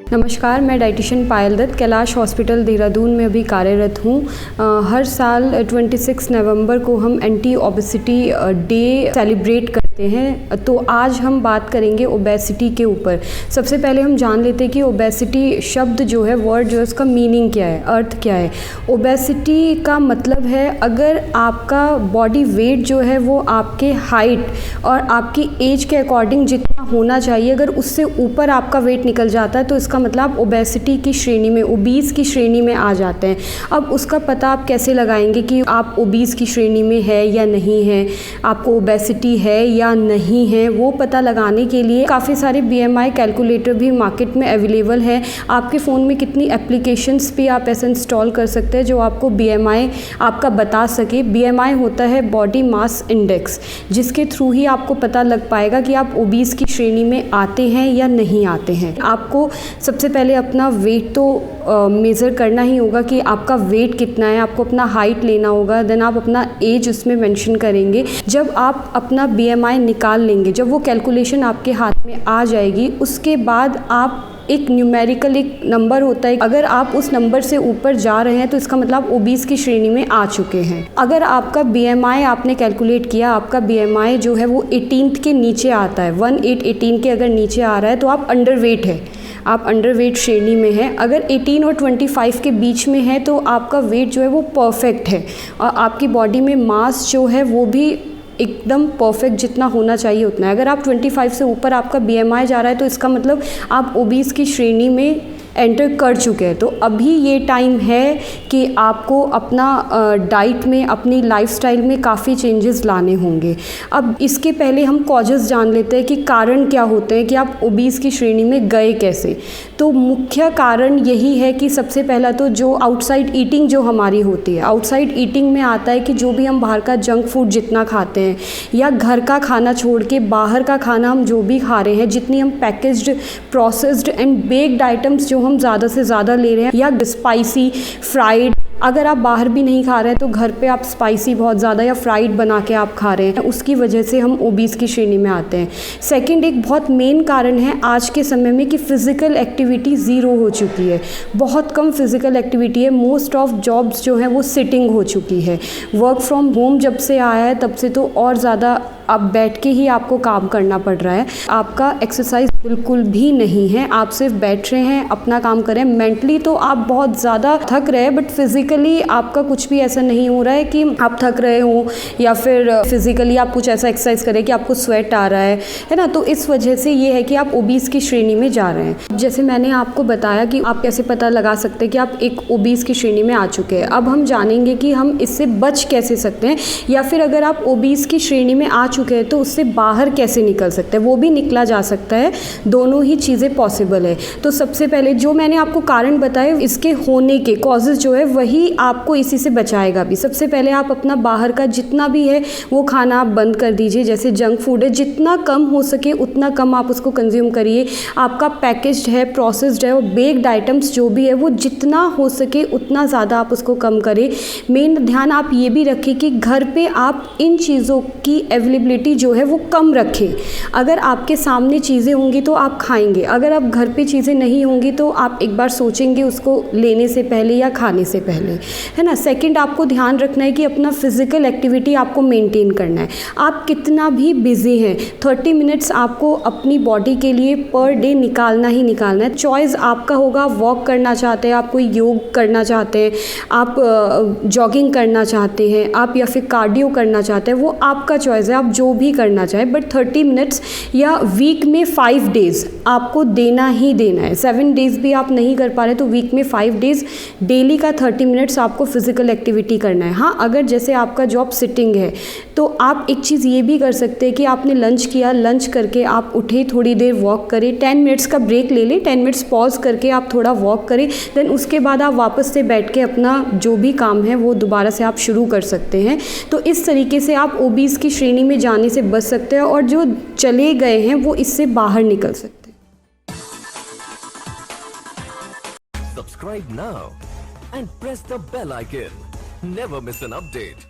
नमस्कार, मैं डाइटिशियन पायल दत्त कैलाश हॉस्पिटल देहरादून में अभी कार्यरत हूँ। हर साल 26 नवंबर को हम एंटी ओबेसिटी डे सेलिब्रेट करते हैं। तो आज हम बात करेंगे ओबेसिटी के ऊपर। सबसे पहले हम जान लेते हैं कि ओबेसिटी शब्द जो है, वर्ड जो है, उसका मीनिंग क्या है, अर्थ क्या है। ओबेसिटी का मतलब है अगर आपका बॉडी वेट जो है वो आपके हाइट और आपकी एज के अकॉर्डिंग जितना होना चाहिए, अगर उससे ऊपर आपका वेट निकल जाता है तो इसका मतलब आप ओबेसिटी की श्रेणी में, ओबीस की श्रेणी में आ जाते हैं। अब उसका पता आप कैसे लगाएंगे कि आप ओबीस की श्रेणी में है या नहीं है, आपको ओबेसिटी है या नहीं है, वो पता लगाने के लिए काफ़ी सारे BMI कैलकुलेटर भी मार्केट में अवेलेबल है। आपके फ़ोन में कितनी एप्लीकेशंस भी आप ऐसे इंस्टॉल कर सकते हैं जो आपको BMI आपका बता सके। BMI होता है बॉडी मास इंडेक्स, जिसके थ्रू ही आपको पता लग पाएगा कि आप ओबीस की श्रेणी में आते हैं या नहीं आते हैं। आपको सबसे पहले अपना वेट तो मेज़र करना ही होगा कि आपका वेट कितना है, आपको अपना हाइट लेना होगा, देन आप अपना एज उसमें मेंशन करेंगे। जब आप अपना BMI निकाल लेंगे, जब वो कैलकुलेशन आपके हाथ में आ जाएगी, उसके बाद आप एक न्यूमेरिकल एक नंबर होता है, अगर आप उस नंबर से ऊपर जा रहे हैं तो इसका मतलब आप ओबीस की श्रेणी में आ चुके हैं। अगर आपका BMI आपने कैलकुलेट किया, आपका BMI जो है वो 18 के नीचे आता है, 18 के अगर नीचे आ रहा है तो आप अंडरवेट है, आप अंडरवेट श्रेणी में हैं। अगर 18 और 25 के बीच में है तो आपका वेट जो है वो परफेक्ट है और आपकी बॉडी में मास जो है वो भी एकदम परफेक्ट जितना होना चाहिए उतना है। अगर आप 25 से ऊपर आपका BMI जा रहा है तो इसका मतलब आप ओबीस की श्रेणी में एंटर कर चुके हैं। तो अभी ये टाइम है कि आपको अपना डाइट में, अपनी लाइफस्टाइल में काफ़ी चेंजेस लाने होंगे। अब इसके पहले हम कॉजेज़ जान लेते हैं कि कारण क्या होते हैं कि आप ओबीस की श्रेणी में गए कैसे। तो मुख्य कारण यही है कि सबसे पहला तो जो आउटसाइड ईटिंग जो हमारी होती है, आउटसाइड ईटिंग में आता है कि जो भी हम बाहर का जंक फूड जितना खाते हैं या घर का खाना छोड़ के बाहर का खाना हम जो भी खा रहे हैं, जितनी हम packaged, processed and baked items जो हम ज़्यादा से ज़्यादा ले रहे हैं, या स्पाइसी, फ्राइड, अगर आप बाहर भी नहीं खा रहे हैं तो घर पे आप स्पाइसी बहुत ज़्यादा या फ्राइड बना के आप खा रहे हैं, उसकी वजह से हम ओबीस की श्रेणी में आते हैं। सेकंड, एक बहुत मेन कारण है आज के समय में कि फ़िज़िकल एक्टिविटी ज़ीरो हो चुकी है, बहुत कम फ़िज़िकल एक्टिविटी है। मोस्ट ऑफ जॉब्स जो हैं वो सिटिंग हो चुकी है। वर्क फ्रॉम होम जब से आया है तब से तो और ज़्यादा आप बैठ के ही आपको काम करना पड़ रहा है। आपका एक्सरसाइज बिल्कुल भी नहीं है, आप सिर्फ बैठ रहे हैं, अपना काम करें। मेंटली तो आप बहुत ज़्यादा थक रहे हैं, बट फिज़िकली आपका कुछ भी ऐसा नहीं हो रहा है कि आप थक रहे हो या फिर फिज़िकली आप कुछ ऐसा एक्सरसाइज करें कि आपको स्वेट आ रहा है ना। तो इस वजह से ये है कि आप ओबीस की श्रेणी में जा रहे हैं। जैसे मैंने आपको बताया कि आप कैसे पता लगा सकते हैं कि आप एक ओबीस की श्रेणी में आ चुके हैं। अब हम जानेंगे कि हम इससे बच कैसे सकते हैं, या फिर अगर आप ओबीस की श्रेणी में आ चुके हैं तो उससे बाहर कैसे निकल सकते हैं। वो भी निकला जा सकता है, दोनों ही चीज़ें पॉसिबल है। तो सबसे पहले जो मैंने आपको कारण बताए, इसके होने के कॉजेज़ जो है वही आपको इसी से बचाएगा भी। सबसे पहले आप अपना बाहर का जितना भी है वो खाना आप बंद कर दीजिए। जैसे जंक फूड है, जितना कम हो सके उतना कम आप उसको कंज्यूम करिए। आपका पैकेज्ड है, प्रोसेस्ड है और बेक्ड आइटम्स जो भी है वो जितना हो सके उतना ज़्यादा आप उसको कम करें। मेन ध्यान आप ये भी रखें कि घर पे आप इन चीज़ों की अवेलेबिलिटी जो है वो कम रखें। अगर आपके सामने चीज़ें होंगी तो आप खाएंगे, अगर आप घर पे चीज़ें नहीं होंगी तो आप एक बार सोचेंगे उसको लेने से पहले या खाने से पहले, है ना। सेकंड, आपको ध्यान रखना है कि अपना फिज़िकल एक्टिविटी आपको मेंटेन करना है। आप कितना भी बिजी हैं, 30 मिनट्स आपको अपनी बॉडी के लिए पर डे निकालना ही निकालना है। चॉइस आपका होगा, वॉक करना चाहते हैं आप, कोई योग करना चाहते हैं आप, जॉगिंग करना चाहते हैं आप, या फिर कार्डियो करना चाहते हैं, वो आपका चॉइस है, आप जो भी करना चाहें। बट 30 मिनट्स या वीक में 5 डेज़ आपको देना ही देना है। 7 डेज़ भी आप नहीं कर पा रहे तो वीक में 5 डेज़ डेली का 30 मिनट्स आपको फिज़िकल एक्टिविटी करना है। हाँ, अगर जैसे आपका जॉब सिटिंग है तो आप एक चीज़ ये भी कर सकते हैं कि आपने लंच किया, लंच करके आप उठे, थोड़ी देर वॉक करें, 10 मिनट्स का ब्रेक ले लें, 10 मिनट्स पॉज करके आप थोड़ा वॉक करें, देन उसके बाद आप वापस से बैठ के अपना जो भी काम है वो दोबारा से आप शुरू कर सकते हैं। तो इस तरीके से आप ओबीस की श्रेणी में जाने से बच सकते हैं और जो चले गए हैं वो इससे बाहर निकल सकते हैं। Subscribe now and press the bell icon. Never miss an update.